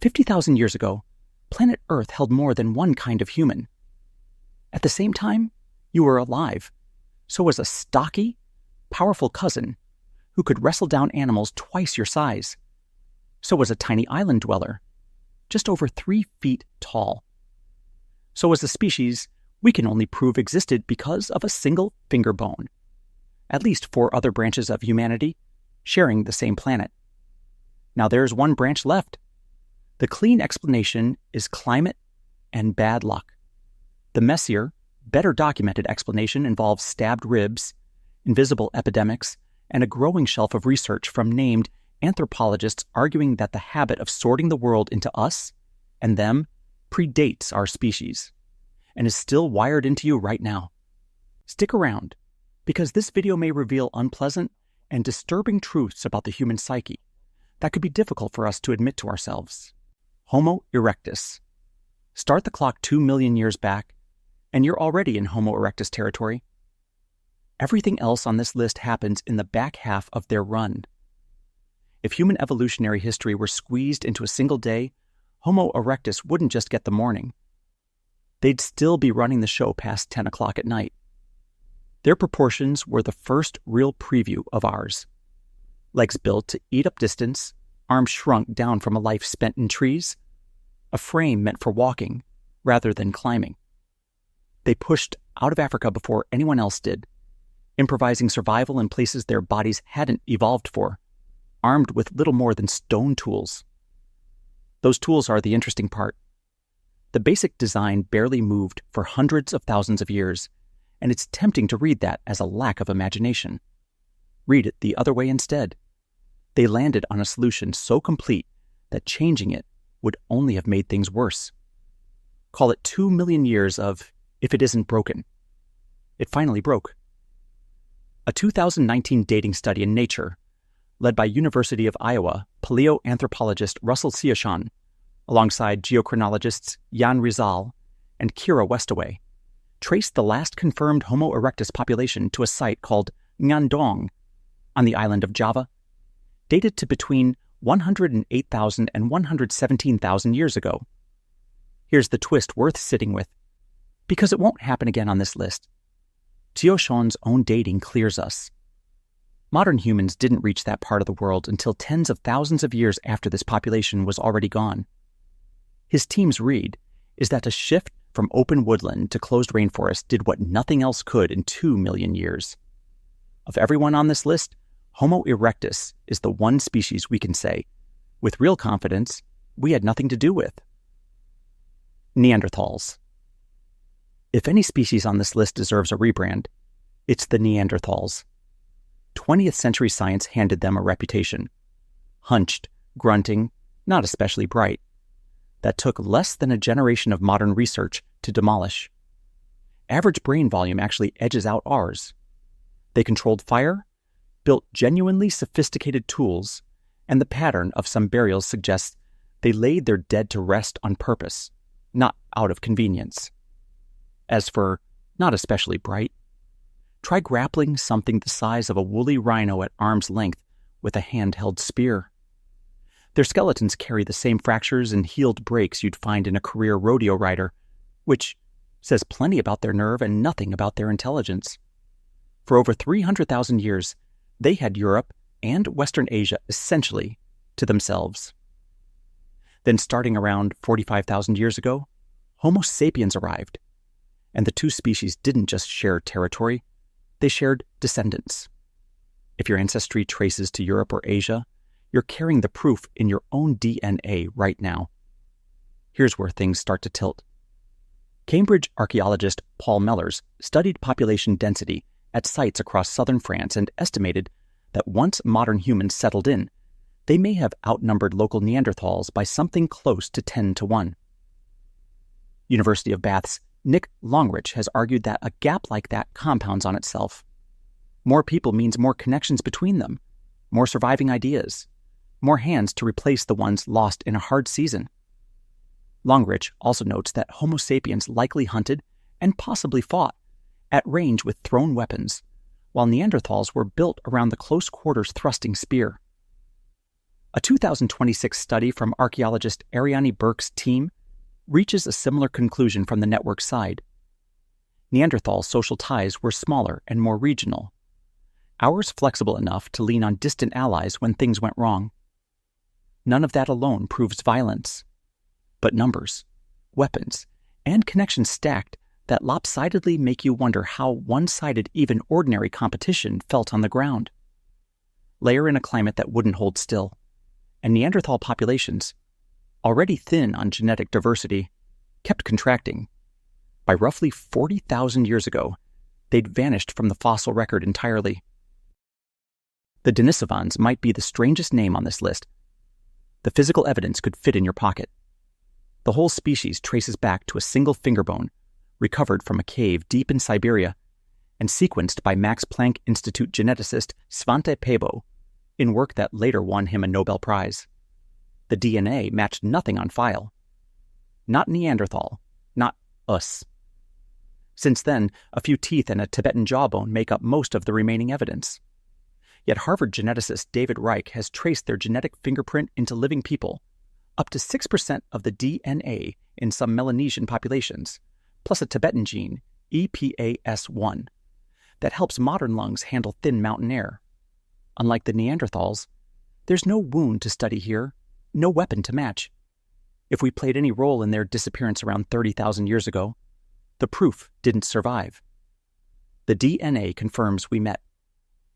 50,000 years ago, planet Earth held more than one kind of human. At the same time, you were alive. So was a stocky, powerful cousin who could wrestle down animals twice your size. So was a tiny island dweller, just over 3 feet tall. So was a species we can only prove existed because of a single finger bone. At least 4 other branches of humanity sharing the same planet. Now there's one branch left. The clean explanation is climate and bad luck. The messier, better documented explanation involves stabbed ribs, invisible epidemics, and a growing shelf of research from named anthropologists arguing that the habit of sorting the world into us and them predates our species and is still wired into you right now. Stick around, because this video may reveal unpleasant and disturbing truths about the human psyche that could be difficult for us to admit to ourselves. Homo erectus. Start the clock 2 million years back, and you're already in Homo erectus territory. Everything else on this list happens in the back half of their run. If human evolutionary history were squeezed into a single day, Homo erectus wouldn't just get the morning. They'd still be running the show past 10 o'clock at night. Their proportions were the first real preview of ours. Legs built to eat up distance, arms shrunk down from a life spent in trees, a frame meant for walking rather than climbing. They pushed out of Africa before anyone else did, improvising survival in places their bodies hadn't evolved for, armed with little more than stone tools. Those tools are the interesting part. The basic design barely moved for hundreds of thousands of years, and it's tempting to read that as a lack of imagination. Read it the other way instead. They landed on a solution so complete that changing it would only have made things worse. Call it 2 million years of, if it isn't broken. It finally broke. A 2019 dating study in Nature, led by University of Iowa paleoanthropologist Russell Sioshan, alongside geochronologists Jan Rizal and Kira Westaway, traced the last confirmed Homo erectus population to a site called Ngandong on the island of Java, dated to between 108,000 and 117,000 years ago. Here's the twist worth sitting with, because it won't happen again on this list. Sioshan's own dating clears us. Modern humans didn't reach that part of the world until tens of thousands of years after this population was already gone. His team's read is that a shift from open woodland to closed rainforest did what nothing else could in 2 million years. Of everyone on this list, Homo erectus is the one species we can say, with real confidence, we had nothing to do with. Neanderthals. If any species on this list deserves a rebrand, it's the Neanderthals. 20th century science handed them a reputation. Hunched, grunting, not especially bright. That took less than a generation of modern research to demolish. Average brain volume actually edges out ours. They controlled fire, built genuinely sophisticated tools, and the pattern of some burials suggests they laid their dead to rest on purpose, not out of convenience. As for not especially bright, try grappling something the size of a woolly rhino at arm's length with a handheld spear. Their skeletons carry the same fractures and healed breaks you'd find in a career rodeo rider, which says plenty about their nerve and nothing about their intelligence. For over 300,000 years, they had Europe and Western Asia essentially to themselves. Then starting around 45,000 years ago, Homo sapiens arrived, and the two species didn't just share territory, they shared descendants. If your ancestry traces to Europe or Asia, you're carrying the proof in your own DNA right now. Here's where things start to tilt. Cambridge archaeologist Paul Mellers studied population density at sites across southern France and estimated that once modern humans settled in, they may have outnumbered local Neanderthals by something close to 10 to 1. University of Bath's Nick Longrich has argued that a gap like that compounds on itself. More people means more connections between them, more surviving ideas, more hands to replace the ones lost in a hard season. Longrich also notes that Homo sapiens likely hunted and possibly fought at range with thrown weapons, while Neanderthals were built around the close quarters thrusting spear. A 2026 study from archaeologist Ariane Burke's team reaches a similar conclusion from the network side. Neanderthal social ties were smaller and more regional. Ours flexible enough to lean on distant allies when things went wrong. None of that alone proves violence, but numbers, weapons, and connections stacked that lopsidedly make you wonder how one-sided even ordinary competition felt on the ground. Layer in a climate that wouldn't hold still, and Neanderthal populations, already thin on genetic diversity, kept contracting. By roughly 40,000 years ago, they'd vanished from the fossil record entirely. The Denisovans might be the strangest name on this list. The physical evidence could fit in your pocket. The whole species traces back to a single finger bone, recovered from a cave deep in Siberia, and sequenced by Max Planck Institute geneticist Svante Pääbo in work that later won him a Nobel Prize. The DNA matched nothing on file. Not Neanderthal, not us. Since then, a few teeth and a Tibetan jawbone make up most of the remaining evidence. Yet Harvard geneticist David Reich has traced their genetic fingerprint into living people, up to 6% of the DNA in some Melanesian populations, plus a Tibetan gene, EPAS1, that helps modern lungs handle thin mountain air. Unlike the Neanderthals, there's no wound to study here, no weapon to match. If we played any role in their disappearance around 30,000 years ago, the proof didn't survive. The DNA confirms we met.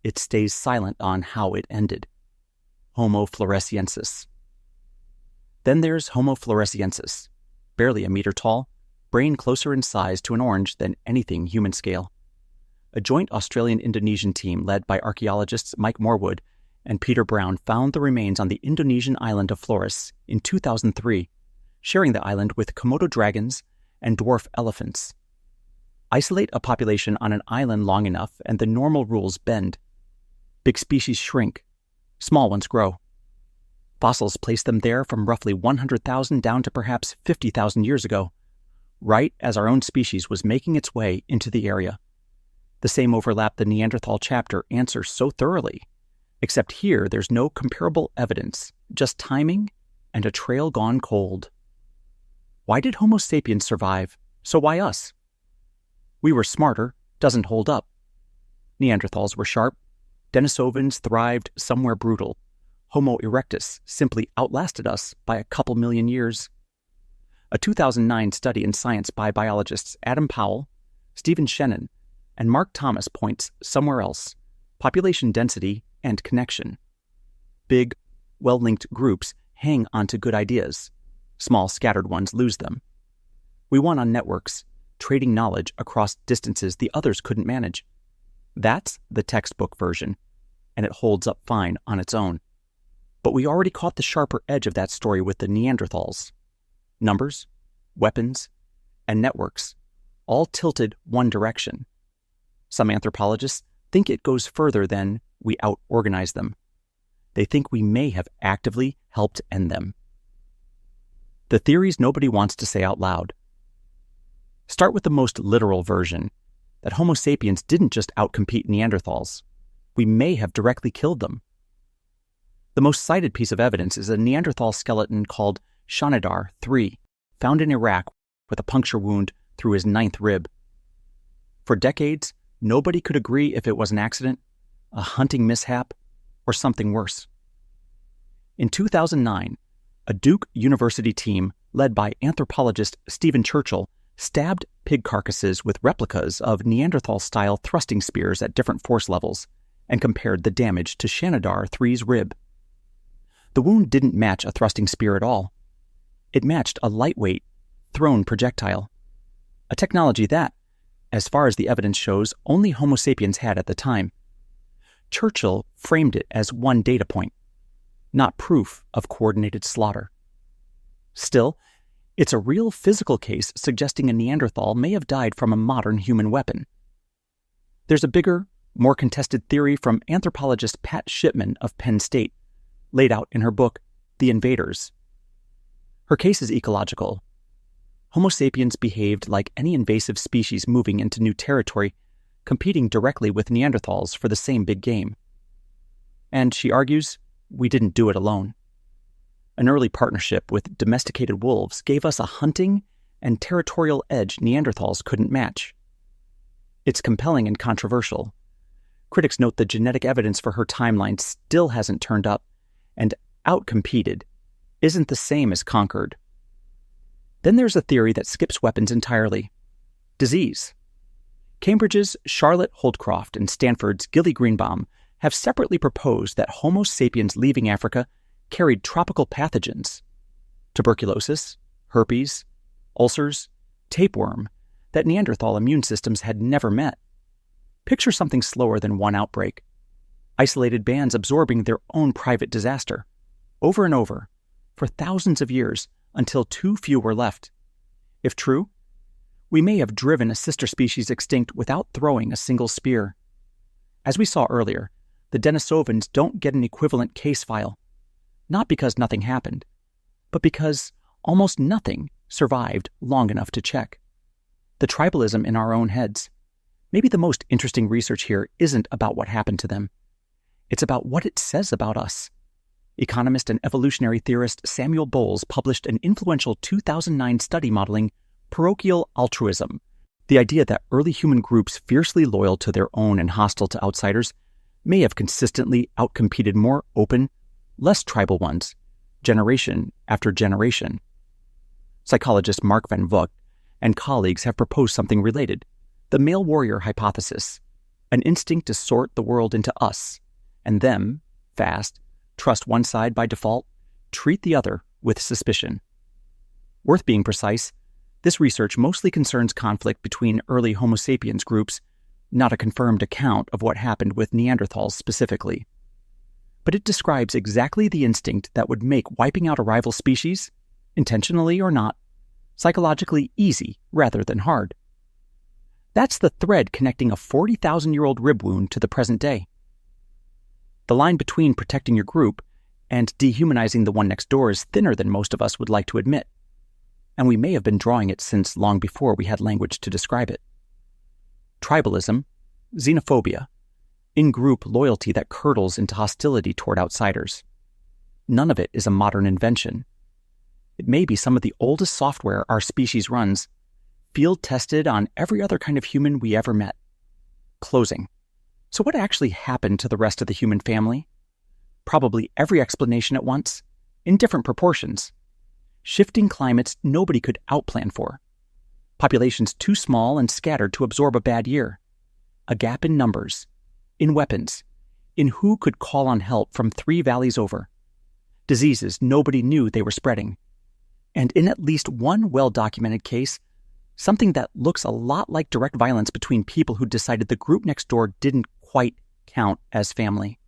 It stays silent on how it ended. Homo floresiensis. Then there's Homo floresiensis, barely a meter tall, brain closer in size to an orange than anything human scale. A joint Australian-Indonesian team led by archaeologists Mike Morwood and Peter Brown found the remains on the Indonesian island of Flores in 2003, sharing the island with Komodo dragons and dwarf elephants. Isolate a population on an island long enough and the normal rules bend. Big species shrink, small ones grow. Fossils place them there from roughly 100,000 down to perhaps 50,000 years ago, right as our own species was making its way into the area. The same overlap the Neanderthal chapter answers so thoroughly, except here there's no comparable evidence, just timing and a trail gone cold. Why did Homo sapiens survive? So why us? We were smarter doesn't hold up. Neanderthals were sharp. Denisovans thrived somewhere brutal. Homo erectus simply outlasted us by a couple million years. A 2009 study in Science by biologists Adam Powell, Stephen Shannon, and Mark Thomas points somewhere else: population density and connection. Big, well-linked groups hang onto good ideas. Small, scattered ones lose them. We won on networks, trading knowledge across distances the others couldn't manage. That's the textbook version, and it holds up fine on its own. But we already caught the sharper edge of that story with the Neanderthals. Numbers, weapons, and networks, all tilted one direction. Some anthropologists think it goes further than we out-organize them. They think we may have actively helped end them. The theories nobody wants to say out loud. Start with the most literal version, that Homo sapiens didn't just outcompete Neanderthals. We may have directly killed them. The most cited piece of evidence is a Neanderthal skeleton called Shanidar III, found in Iraq with a puncture wound through his 9th rib. For decades, nobody could agree if it was an accident, a hunting mishap, or something worse. In 2009, a Duke University team led by anthropologist Stephen Churchill stabbed pig carcasses with replicas of Neanderthal-style thrusting spears at different force levels and compared the damage to Shanidar III's rib. The wound didn't match a thrusting spear at all. It matched a lightweight, thrown projectile, a technology that, as far as the evidence shows, only Homo sapiens had at the time. Churchill framed it as one data point, not proof of coordinated slaughter. Still, it's a real physical case suggesting a Neanderthal may have died from a modern human weapon. There's a bigger, more contested theory from anthropologist Pat Shipman of Penn State, laid out in her book, The Invaders. Her case is ecological. Homo sapiens behaved like any invasive species moving into new territory, competing directly with Neanderthals for the same big game. And she argues, we didn't do it alone. An early partnership with domesticated wolves gave us a hunting and territorial edge Neanderthals couldn't match. It's compelling and controversial. Critics note the genetic evidence for her timeline still hasn't turned up, and outcompeted isn't the same as conquered. Then there's a theory that skips weapons entirely. Disease. Cambridge's Charlotte Holdcroft and Stanford's Gilly Greenbaum have separately proposed that Homo sapiens leaving Africa carried tropical pathogens, tuberculosis, herpes, ulcers, tapeworm, that Neanderthal immune systems had never met. Picture something slower than one outbreak. Isolated bands absorbing their own private disaster, over and over, for thousands of years, until too few were left. If true, we may have driven a sister species extinct without throwing a single spear. As we saw earlier, the Denisovans don't get an equivalent case file, not because nothing happened, but because almost nothing survived long enough to check. The tribalism in our own heads. Maybe the most interesting research here isn't about what happened to them. It's about what it says about us. Economist and evolutionary theorist Samuel Bowles published an influential 2009 study modeling parochial altruism, the idea that early human groups fiercely loyal to their own and hostile to outsiders may have consistently outcompeted more open, less tribal ones, generation after generation. Psychologist Mark van Vugt and colleagues have proposed something related, the male warrior hypothesis, an instinct to sort the world into us, and them, fast, trust one side by default, treat the other with suspicion. Worth being precise, this research mostly concerns conflict between early Homo sapiens groups, not a confirmed account of what happened with Neanderthals specifically. But it describes exactly the instinct that would make wiping out a rival species, intentionally or not, psychologically easy rather than hard. That's the thread connecting a 40,000-year-old rib wound to the present day. The line between protecting your group and dehumanizing the one next door is thinner than most of us would like to admit, and we may have been drawing it since long before we had language to describe it. Tribalism, xenophobia, in-group loyalty that curdles into hostility toward outsiders. None of it is a modern invention. It may be some of the oldest software our species runs, field-tested on every other kind of human we ever met. Closing. So what actually happened to the rest of the human family? Probably every explanation at once, in different proportions. Shifting climates nobody could outplan for. Populations too small and scattered to absorb a bad year. A gap in numbers, in weapons, in who could call on help from 3 valleys over. Diseases nobody knew they were spreading. And in at least one well-documented case, something that looks a lot like direct violence between people who decided the group next door didn't quite count as family.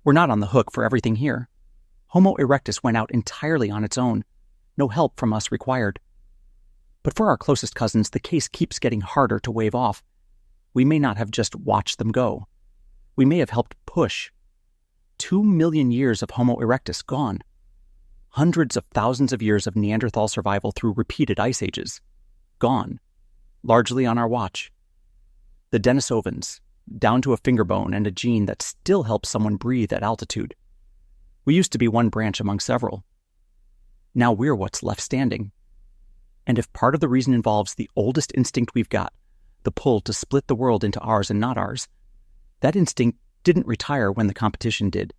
We're not on the hook for everything here. Homo erectus went out entirely on its own. No help from us required. But for our closest cousins, the case keeps getting harder to wave off. We may not have just watched them go. We may have helped push. 2 million years of Homo erectus gone. Hundreds of thousands of years of Neanderthal survival through repeated ice ages. Gone. Largely on our watch. The Denisovans, down to a finger bone and a gene that still helps someone breathe at altitude. We used to be one branch among several. Now we're what's left standing. And if part of the reason involves the oldest instinct we've got, the pull to split the world into ours and not ours, that instinct didn't retire when the competition did.